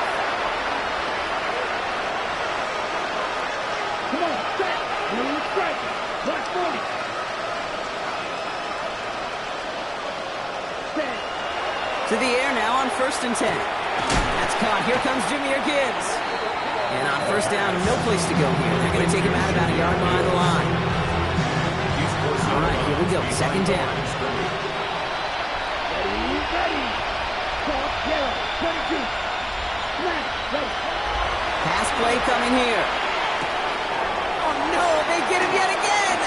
G: Come on, set. Blue strike. Black 40. Set.
E: To the air now on 1st and 10. That's caught. Here comes Jameer Gibbs. And on 1st down, no place to go here. They're going to take him out about a yard behind the line. All right, here we go. 2nd down.
G: Ready. Cross, yellow, 22. Snap, ready.
E: Pass play coming here. Oh, no, they get him yet again.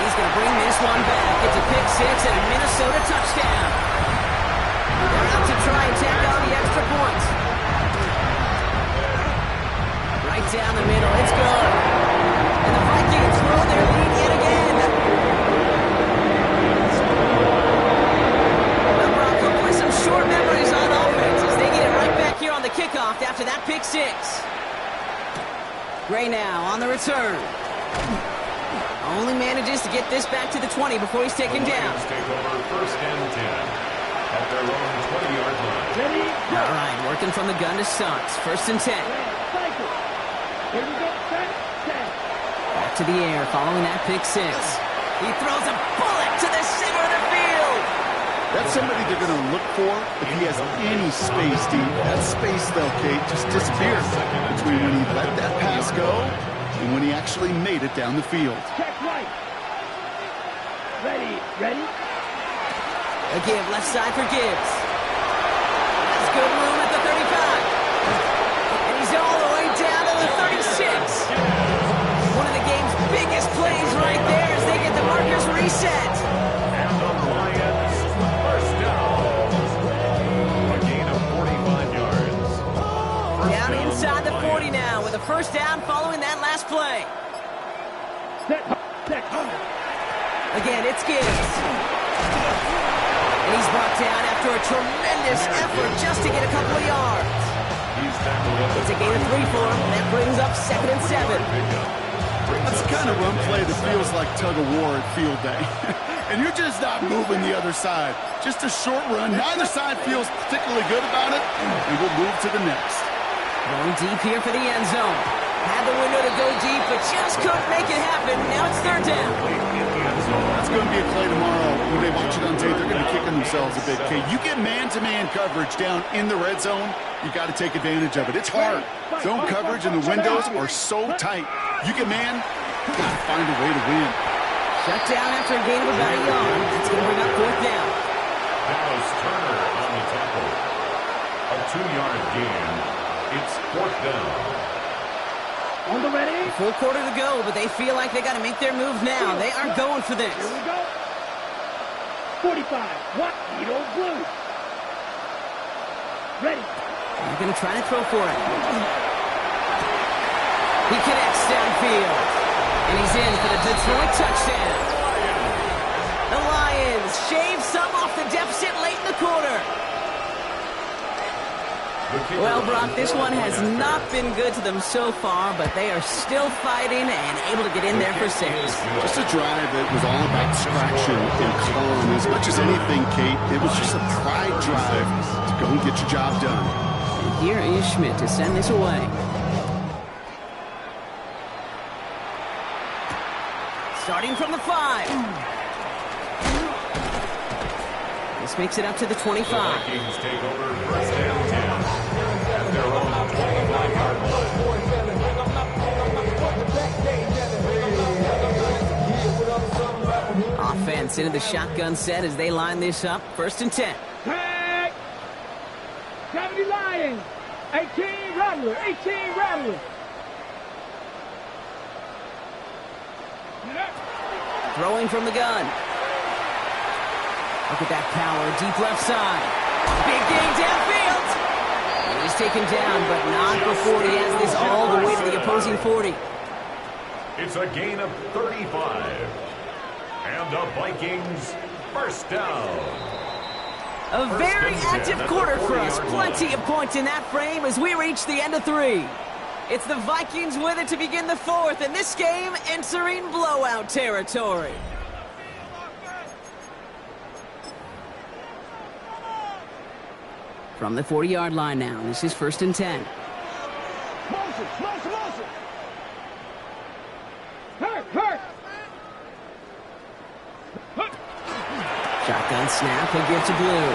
E: He's going to bring this one back. It's a pick 6 and a Minnesota touchdown. They're out to try and tack on the extra point. Right down the middle. It's good. And the Vikings throw their lead yet again. Well, Brock, hopefully some short memories on offense as they get it right back here on the kickoff after that pick 6. Gray now on the return. Only manages to get this back to the 20 before he's taken down.
F: Lions take over first and 10 at their own 20-yard line.
G: Ready, go.
E: All right, working from the gun to Stunts. First and 10.
G: Cycle. Here we go. Set.
E: Back to the air following that pick six. He throws a bullet to the center of the field.
H: That's somebody they're going to look for if he has any space deep. That space, though, Kate, just disappeared between when he let that pass go and when he actually made it down the field.
G: Check right. Ready.
E: A give left side for Gibbs. That's good room at the 35. And he's all the way down to the 36. One of the game's biggest plays right there as they get the markers reset.
F: And the Lions first down. A gain of 45 yards.
E: Down inside the 40 now with a first down following that last play.
G: Set.
E: Again, it's Gibbs. And he's brought down after a tremendous effort just to get a couple of yards.
F: He's tackled at the
E: It's a gain of 3 for him. That brings up 2nd and 7.
H: That's the kind of run play that feels like tug-of-war at field day. And you're just not moving the other side. Just a short run. Neither side feels particularly good about it. And we'll move to the next.
E: Going deep here for the end zone. Had the window to go deep, but just couldn't make it happen. Now it's 3rd down.
H: That's going to be a play tomorrow. When they watch it on tape, they're going to be kicking themselves a bit. Okay, you get man-to-man coverage down in the red zone, you got to take advantage of it. It's hard. Zone coverage and the windows are so tight. You get man, you got to find a way to win.
E: Shut down after a gain of about a yard. That's going to bring up 4th down.
F: That was Turner on the tackle. A 2-yard gain. It's 4th down.
G: On the ready.
E: Full quarter to go, but they feel like they got to make their move now. They are going for this.
G: Here we go. 45. What? Needle blue. Ready.
E: They're going to try to throw for it. He connects downfield. And he's in for the Detroit touchdown. The Lions shave some off the deficit late in the quarter. Well, Brock, this one has not been good to them so far, but they are still fighting and able to get in there for 6.
H: Just a drive that was all about distraction and calm. As much as anything, Kate, it was just a pride drive to go and get your job done.
E: And here is Schmidt to send this away. Starting from the 5. This makes it up to the 25.
F: The Vikings take over first and 10 at their own 25-yard line.
E: Offense into the shotgun set as they line this up. 1st and 10.
G: Tag. 70 Lions. 18 Rattler. 18 Rattler.
E: Throwing from the gun. Look at that power, deep left side. Big gain downfield. And he's taken down, but not before he has this all the way to the opposing 40.
F: It's a gain of 35. And the Vikings first down.
E: A very active quarter for us. Plenty of points in that frame as we reach the end of 3. It's the Vikings with it to begin the 4th, and this game entering blowout territory. From the 40-yard line now, this is 1st and 10.
G: Motion. Hurt.
E: Shotgun snap, he'll give to Blue.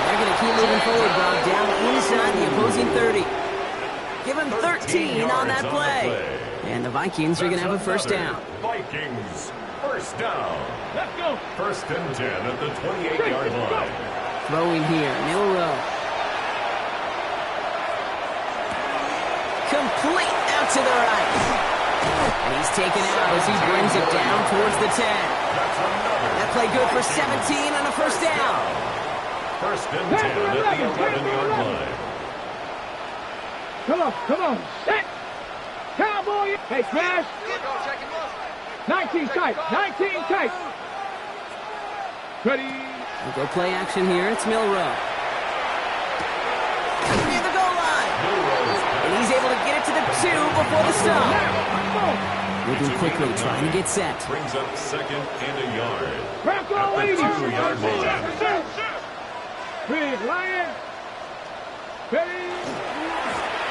E: They're going to keep moving forward, Bob, down inside the opposing 30. Give him 13 on that play. And the Vikings are going to have a first down.
F: Vikings first down.
G: Let's go.
F: 1st and 10 at the 28-yard line.
E: Throwing here, Milrow. Complete out to the right. And he's taken out as he brings it down towards the 10. That play good for 17 on a first down.
F: 1st and 10 at the 11-yard line.
G: Come on. Set. Cowboy. Hey, smash. 19 tight. Ready.
E: We'll go play action here. It's Milrow. Near the goal line. And he's able to get it to the 2 before the stop. Moving quickly, trying to get set.
F: Brings up second and a yard.
G: Crack all
F: At the
G: 80.
F: 2-yard line.
G: Big Lion. Ready.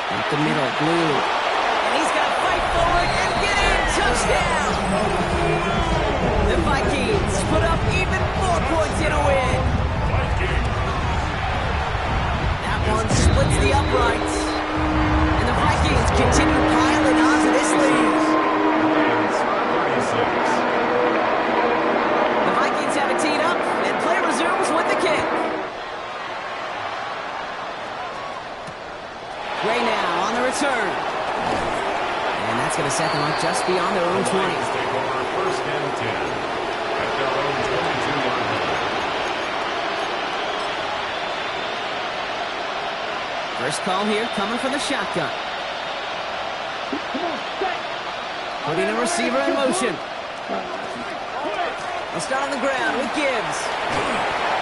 E: Up the middle, Blue. And he's got to fight forward and get in. Touchdown. The Vikings put up even more points in a win. That one splits the uprights. And the Vikings continue piling onto this lead. The Vikings have it teed up, and play resumes with the kick. Gray now on the return. And that's going to set them up just beyond their own 20.
F: Take over first and 10 at their own 22-yard line.
E: First call here coming from the shotgun. Putting a receiver in motion. They'll start on the ground with Gibbs.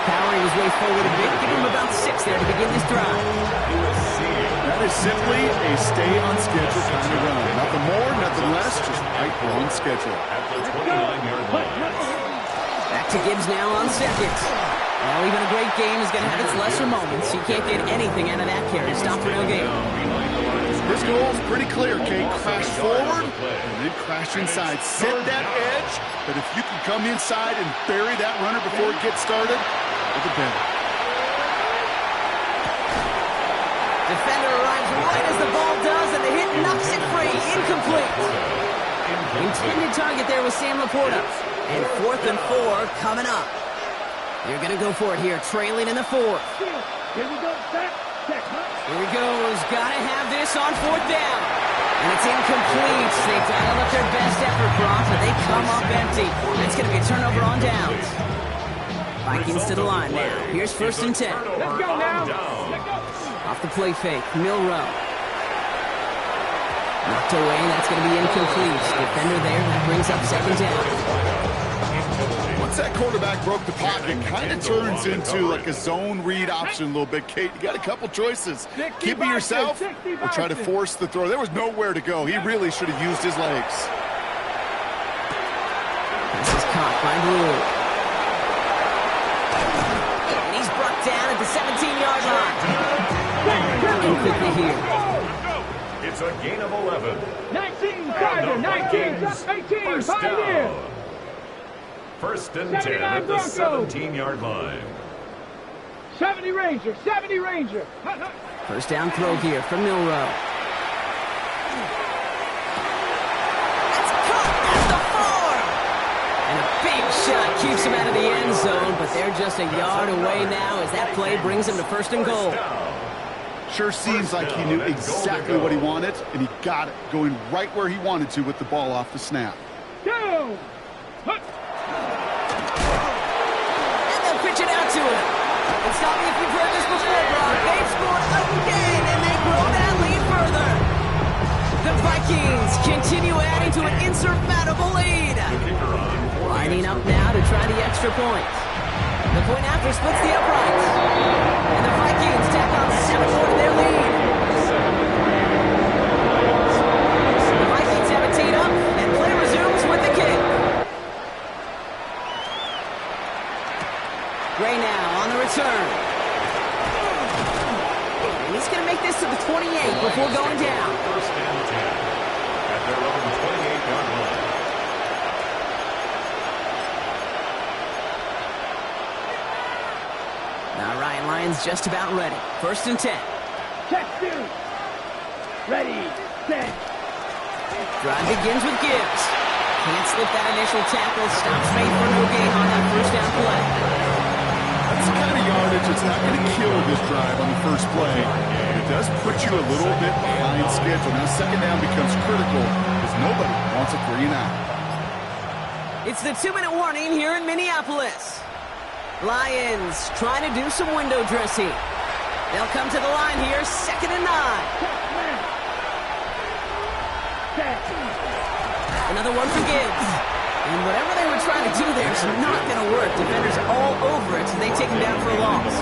E: Powering his way forward a bit, giving him about 6 there to begin this drive.
H: That is simply a stay-on-schedule kind of run. Nothing more, nothing less, just right on schedule.
F: At the 29-yard line.
E: Back to Gibbs now on second. Well, even a great game is going to have its lesser moments. You can't get anything out of that carry. Stop for no gain.
H: His goal is pretty clear, Kate. Crash forward and then crash inside. Set that edge, but if you can come inside and bury that runner before it gets started, all the better.
E: Defender arrives right as the ball does, and the hit knocks it free. Incomplete. Intended target there was Sam Laporta. And 4th and 4 coming up. They're going to go for it here, trailing in the 4th.
G: Here we go.
E: Here he goes. Got to have this on 4th down. And it's incomplete. They dial up their best effort, Brock, but they come up empty. That's going to be a turnover on downs. Vikings to the line now. Here's 1st and 10.
G: Let's go now.
E: Off the play fake, Milrow. Knocked away, that's going to be incomplete. Defender there, that brings up 2nd down.
H: Once that quarterback broke the pocket, kind of turns into like a zone read option a little bit, Kate. You got a couple choices. Keep it yourself or try to force the throw. There was nowhere to go. He really should have used his legs.
E: This is caught by Blue. And he's brought down at the 17-yard line. And quickly here.
F: It's a gain of 11.
G: 19, Carter, 19, 18,
F: First
G: Pioneer.
F: down. 1st and 10 at the 17-yard line.
G: 70 Ranger, 70 Ranger.
E: First down throw here from Milrow. It's caught at the 4. And a big shot keeps him out of the end zone, but they're just a yard away now as that play brings him to 1st and goal.
H: Sure seems like he knew exactly what he wanted, and he got it, going right where he wanted to with the ball off the snap.
G: Go!
E: And they'll pitch it out to him. And stop me if you've heard this before, Brock. They've scored again, and they grow that lead further. The Vikings continue adding to an insurmountable lead. Lining up now to try the extra point. The point after splits the uprights. And the Vikings tack on 7 more to their lead. The Vikings have it teed up, and play resumes with the kick. Gray now on the return. And he's going to make this to the 28 before going down.
F: 1st and 10 at their own 28-yard line.
E: Now Ryan Lyons just about ready. 1st and 10.
G: Check 2. Ready, set.
E: Drive begins with Gibbs. Can't slip that initial tackle. Stops made for no gain on that 1st down play.
H: That's the kind of yardage that's not going to kill this drive on the first play. But it does put you a little bit behind schedule. Now 2nd down becomes critical because nobody wants a 3 and out.
E: It's the 2-minute warning here in Minneapolis. Lions trying to do some window dressing. They'll come to the line here, 2nd and 9. Another one for Gibbs. And whatever they were trying to do there is not going to work. Defenders all over it, so they take him down for a loss.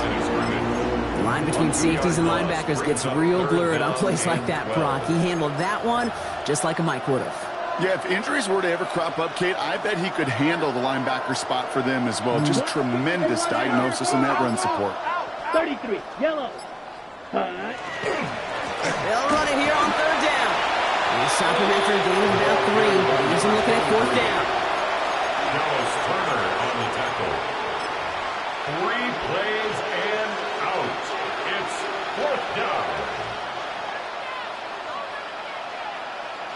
E: Line between safeties and linebackers gets real blurred on plays like that, Brock. He handled that one just like a Mike would have.
H: Yeah, if injuries were to ever crop up, Kate, I bet he could handle the linebacker spot for them as well. Just tremendous diagnosis in that run support.
G: 33, yellow.
E: They'll run it here on third down. They'll stop him after a gain of about 3. He's looking at fourth down.
F: Dallas Turner on the tackle. 3 plays and out. It's fourth down.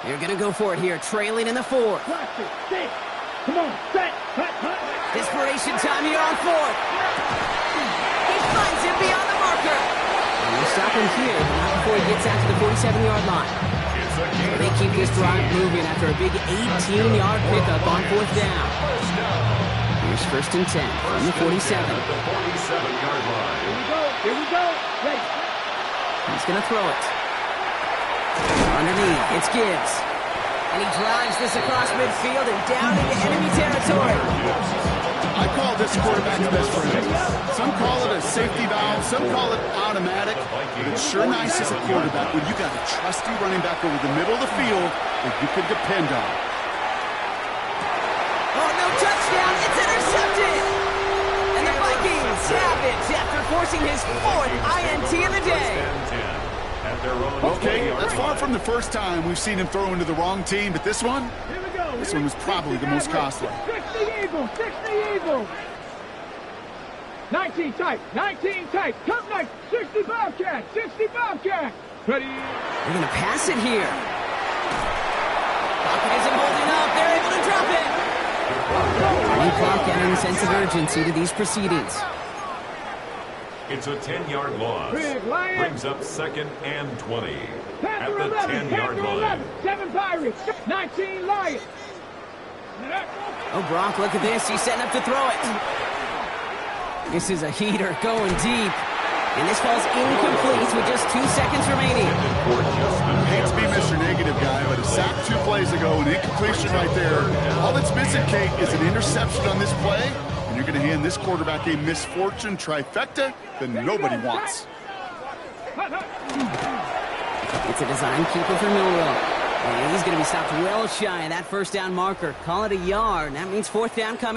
E: They're going to go for it here, trailing in the fourth.
G: Come on, set, hut.
E: Desperation time here on fourth. He finds him beyond the marker. And they'll stop him here, but not before he gets out to the 47-yard line. So they keep this drive moving after a big 18-yard pickup on fourth down. Here's first and 10 from the 47.
F: The 47-yard line.
G: Here we go. Ready.
E: He's going to throw it. Underneath, it's Gibbs. And he drives this across midfield and down into enemy territory.
H: I call this quarterback's best friend. Some call it a safety valve, some call it automatic, but it's sure nice as a quarterback when you got a trusty running back over the middle of the field that you can depend on.
E: Oh, no touchdown. It's intercepted. And the Vikings have it after forcing his 4th INT of the day.
H: Okay, that's far from the first time we've seen him throw into the wrong team, but this one was probably the most costly.
G: 60 Eagles. 19 tight. Come next. 60 Bobcat. Ready.
E: They're going to pass it here. Pocket isn't holding up. They're able to drop it. New clock adding a sense of urgency to these proceedings.
F: It's a 10-yard loss. Brings up second and 20 at the 10-yard line.
G: 7 Pirates, 19 Lions.
E: Oh, Brock, look at this. He's setting up to throw it. This is a heater going deep. And this falls incomplete with just 2 seconds remaining.
H: I hate to be Mr. Negative guy, but a sack 2 plays ago, an incompletion right there. All that's missing, Kate, is an interception on this play. And you're going to hand this quarterback a misfortune trifecta that nobody wants.
E: It's a design keeper for Millwall. And he's going to be stopped well shy of that first down marker. Call it a yard. That means fourth down coming.